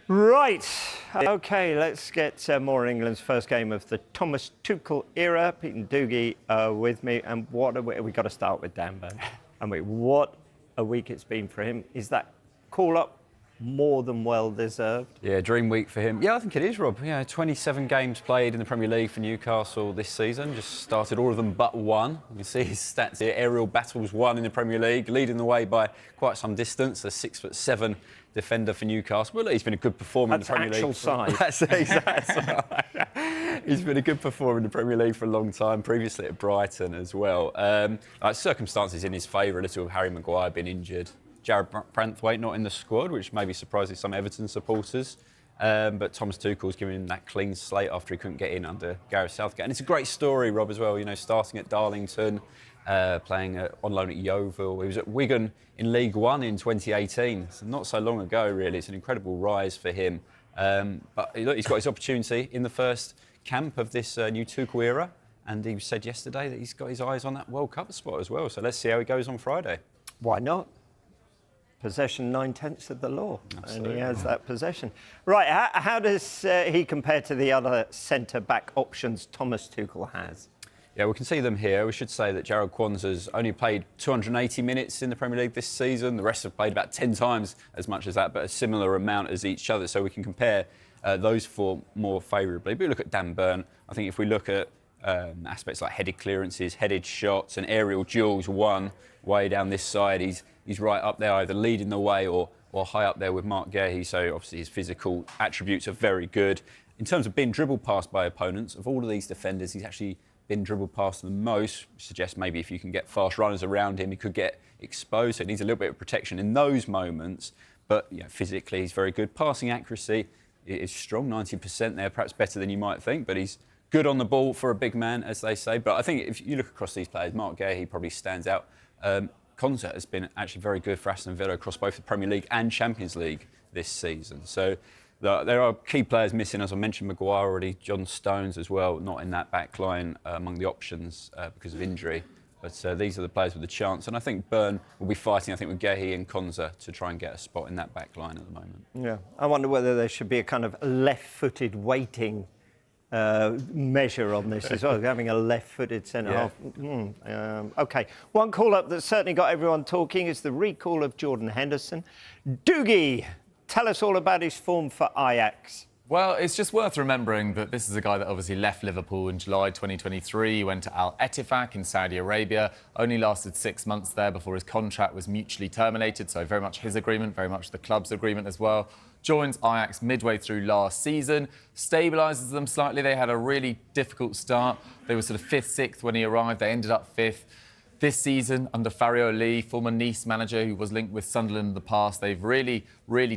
Right, OK, let's get more England's first game of the Thomas Tuchel era. Pete and Dougie with me, and we got to start with Dan Burn. What a week it's been for him. Is that call-up more than well-deserved? Yeah, dream week for him. Yeah, I think it is, Rob. 27 games played in the Premier League for Newcastle this season. Just started all of them but one. You can see his stats here. Aerial battles won in the Premier League, leading the way by quite some distance. A 6'7" defender for Newcastle. Well, he's been a good performer in the Premier League. Actual size. That's He's been a good performer in the Premier League for a long time, previously at Brighton as well. Circumstances in his favour, a little of Harry Maguire being injured. Jared Branthwaite not in the squad, which maybe surprises some Everton supporters. But Thomas Tuchel's given him that clean slate after he couldn't get in under Gareth Southgate. And it's a great story, Rob, as well. Starting at Darlington, playing on loan at Yeovil. He was at Wigan in League One in 2018. So not so long ago, really. It's an incredible rise for him. But look, he's got his opportunity in the first camp of this new Tuchel era. And he said yesterday that he's got his eyes on that World Cup spot as well. So let's see how he goes on Friday. Why not? Possession 9/10 of the law. Absolutely. And he has that possession. Right, how does he compare to the other centre-back options Thomas Tuchel has? Yeah, we can see them here. We should say that Jarrod Kwanzaa's only played 280 minutes in the Premier League this season. The rest have played about 10 times as much as that, but a similar amount as each other. So we can compare those four more favourably. But we look at Dan Burn. I think if we look at aspects like headed clearances, headed shots and aerial duels won way down this side, he's right up there, either leading the way or high up there with Mark Guehi. So obviously his physical attributes are very good. In terms of being dribbled past by opponents, of all of these defenders, he's actually been dribbled past the most, which suggests maybe if you can get fast runners around him, he could get exposed. So he needs a little bit of protection in those moments. But physically, he's very good. Passing accuracy is strong, 90% there, perhaps better than you might think. But he's good on the ball for a big man, as they say. But I think if you look across these players, Mark Guehi probably stands out. Kwanzaa has been actually very good for Aston Villa across both the Premier League and Champions League this season. So there are key players missing, as I mentioned, Maguire already, John Stones as well, not in that back line among the options because of injury. But these are the players with the chance. And I think Burn will be fighting, with Guehi and Kwanzaa to try and get a spot in that back line at the moment. Yeah, I wonder whether there should be a kind of left-footed waiting measure on this as well, having a left-footed centre-half. OK, one call-up that's certainly got everyone talking is the recall of Jordan Henderson. Dougie, tell us all about his form for Ajax. Well, it's just worth remembering that this is a guy that obviously left Liverpool in July 2023. He went to Al Ettifaq in Saudi Arabia, only lasted 6 months there before his contract was mutually terminated. So very much his agreement, very much the club's agreement as well. Joins Ajax midway through last season, stabilises them slightly. They had a really difficult start. They were sort of 5th, 6th when he arrived. They ended up 5th. This season, under Fario Lee, former Nice manager who was linked with Sunderland in the past, they've really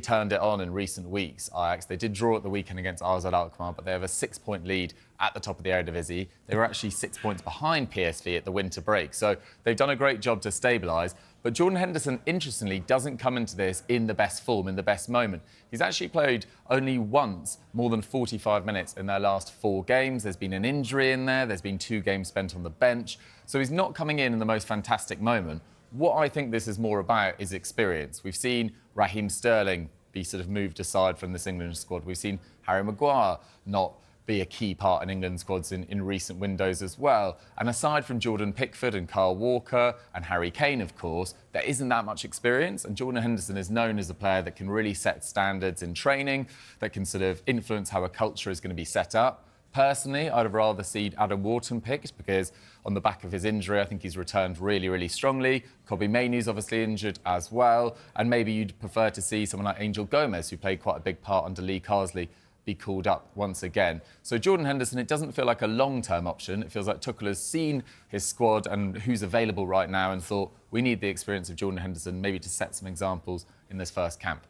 turned it on in recent weeks, Ajax. They did draw at the weekend against AZ Alkmaar, but they have a 6-point lead at the top of the Eredivisie. They were actually 6 points behind PSV at the winter break. So they've done a great job to stabilise. But Jordan Henderson, interestingly, doesn't come into this in the best form, in the best moment. He's actually played only once more than 45 minutes in their last 4 games. There's been an injury in there. There's been 2 games spent on the bench. So he's not coming in the most fantastic moment. What I think this is more about is experience. We've seen Raheem Sterling be sort of moved aside from this England squad. We've seen Harry Maguire not be a key part in England squads in recent windows as well. And aside from Jordan Pickford and Kyle Walker and Harry Kane, of course, there isn't that much experience. And Jordan Henderson is known as a player that can really set standards in training, that can sort of influence how a culture is going to be set up. Personally, I'd have rather seen Adam Wharton picked because on the back of his injury, I think he's returned really strongly. Kobbie Mainoo's obviously injured as well. And maybe you'd prefer to see someone like Angel Gomez, who played quite a big part under Lee Carsley, be called up once again. So Jordan Henderson, it doesn't feel like a long-term option. It feels like Tuchel has seen his squad and who's available right now and thought, we need the experience of Jordan Henderson maybe to set some examples in this first camp.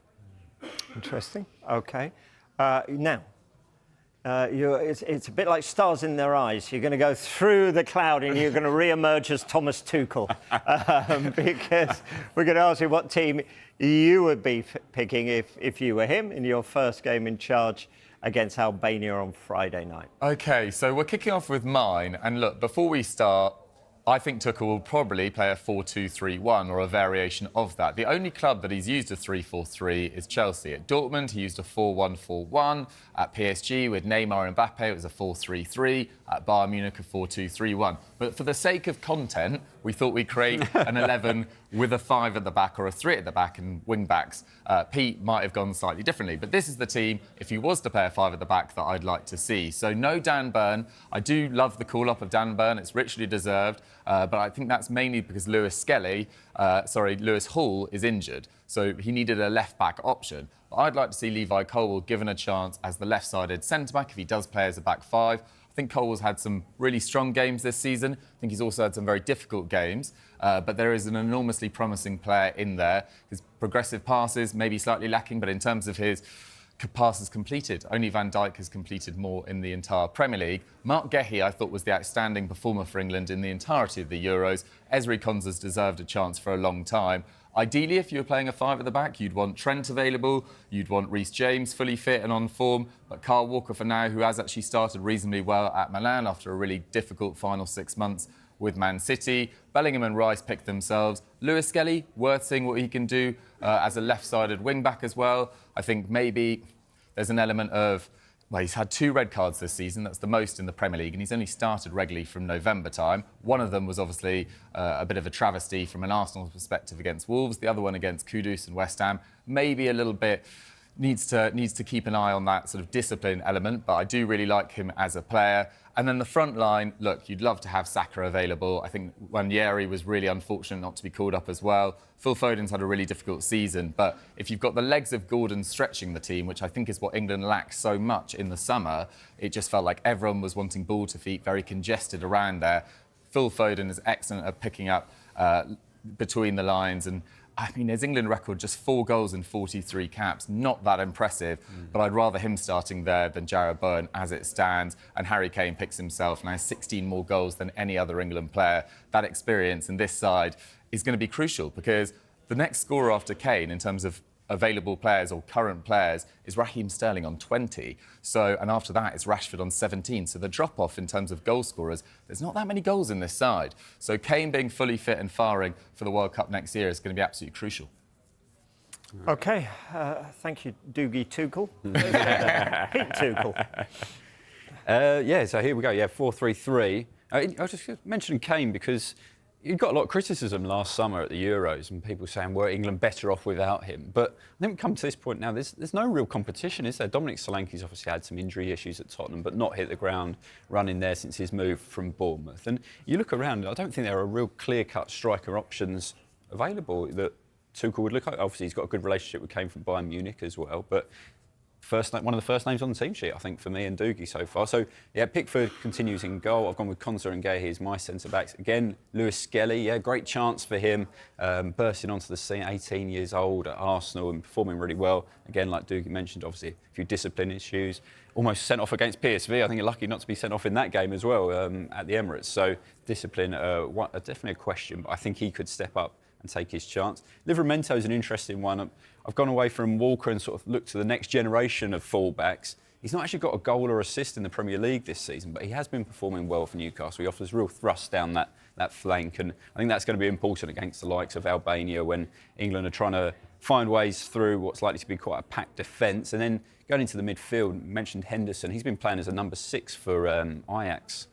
Interesting. OK. Now, it's a bit like stars in their eyes. You're going to go through the cloud and you're going to re-emerge as Thomas Tuchel because we're going to ask you what team you would be picking if you were him in your first game in charge against Albania on Friday night. OK, so we're kicking off with mine. And look, before we start, I think Tuchel will probably play a 4-2-3-1 or a variation of that. The only club that he's used a 3-4-3 is Chelsea. At Dortmund, he used a 4-1-4-1. At PSG, with Neymar and Mbappe, it was a 4-3-3. At Bayern Munich, a 4-2-3-1. But for the sake of content, we thought we'd create an 11 with a 5 at the back or a 3 at the back and wing-backs. Pete might have gone slightly differently. But this is the team, if he was to play a 5 at the back, that I'd like to see. So no Dan Burn. I do love the call-up of Dan Burn. It's richly deserved. But I think that's mainly because Lewis Hall is injured. So he needed a left-back option. But I'd like to see Levi Colwill given a chance as the left-sided centre-back if he does play as a back 5. I think Colwill's had some really strong games this season. I think he's also had some very difficult games. But there is an enormously promising player in there. His progressive passes may be slightly lacking, but in terms of his passes completed, only Van Dijk has completed more in the entire Premier League. Mark Guehi, I thought, was the outstanding performer for England in the entirety of the Euros. Ezri Konsa's deserved a chance for a long time. Ideally, if you were playing a 5 at the back, you'd want Trent available, you'd want Reece James fully fit and on form, but Kyle Walker for now, who has actually started reasonably well at Milan after a really difficult final 6 months with Man City. Bellingham and Rice picked themselves. Lewis Skelly, worth seeing what he can do as a left-sided wing-back as well. I think maybe there's an element of, well, he's had 2 red cards this season. That's the most in the Premier League, and he's only started regularly from November time. One of them was obviously a bit of a travesty from an Arsenal perspective against Wolves. The other one against Kudus and West Ham. Maybe a little bit needs to keep an eye on that sort of discipline element, but I do really like him as a player. And then the front line, look, you'd love to have Saka available. I think Wanyeri was really unfortunate not to be called up as well. Phil Foden's had a really difficult season, but if you've got the legs of Gordon stretching the team, which I think is what England lacked so much in the summer, it just felt like everyone was wanting ball to feet, very congested around there. Phil Foden is excellent at picking up between the lines, and I mean, his England record, just 4 goals in 43 caps, not that impressive, but I'd rather him starting there than Jarrod Bowen as it stands. And Harry Kane picks himself and has 16 more goals than any other England player. That experience in this side is going to be crucial because the next scorer after Kane in terms of available players or current players is Raheem Sterling on 20. And after that, it's Rashford on 17. So the drop-off in terms of goal scorers, there's not that many goals in this side. So Kane being fully fit and firing for the World Cup next year is going to be absolutely crucial. OK, thank you, Dougie Tuchel. Pete Tuchel. Yeah, so here we go. Yeah, 4-3-3. I was just mentioning Kane because he got a lot of criticism last summer at the Euros and people saying, were England better off without him? But I think we've come to this point now, there's no real competition, is there? Dominic Solanke's obviously had some injury issues at Tottenham, but not hit the ground running there since his move from Bournemouth. And you look around, I don't think there are real clear-cut striker options available that Tuchel would look at. Obviously, he's got a good relationship with Kane from Bayern Munich as well, but one of the first names on the team sheet, I think, for me and Dougie so far. So, yeah, Pickford continues in goal. I've gone with Konsa and Guehi as my centre-backs. Again, Lewis Skelly, yeah, great chance for him, bursting onto the scene, 18 years old at Arsenal and performing really well. Again, like Dougie mentioned, obviously, a few discipline issues. Almost sent off against PSV. I think you're lucky not to be sent off in that game as well at the Emirates. So, discipline, definitely a question, but I think he could step up and take his chance. Livramento's an interesting one. I've gone away from Walker and sort of looked to the next generation of fullbacks. He's not actually got a goal or assist in the Premier League this season, but he has been performing well for Newcastle. He offers real thrust down that flank, and I think that's going to be important against the likes of Albania when England are trying to find ways through what's likely to be quite a packed defence. And then going into the midfield, mentioned Henderson. He's been playing as a number 6 for Ajax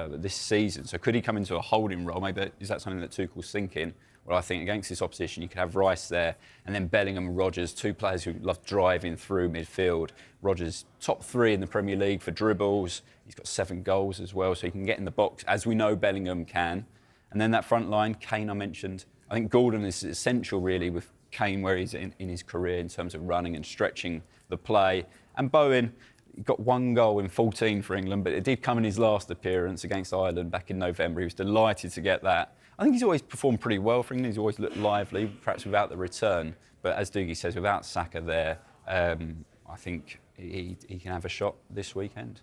this season. So could he come into a holding role? Maybe is that something that Tuchel's thinking? Well, I think against this opposition, you could have Rice there, and then Bellingham and Rodgers, 2 players who love driving through midfield. Rodgers, top 3 in the Premier League for dribbles. He's got 7 goals as well, so he can get in the box, as we know Bellingham can. And then that front line, Kane I mentioned. I think Gordon is essential, really, with Kane where he's in his career in terms of running and stretching the play. And Bowen, he got 1 goal in 14 for England, but it did come in his last appearance against Ireland back in November. He was delighted to get that. I think he's always performed pretty well for England. He's always looked lively, perhaps without the return. But as Dougie says, without Saka there, I think he can have a shot this weekend.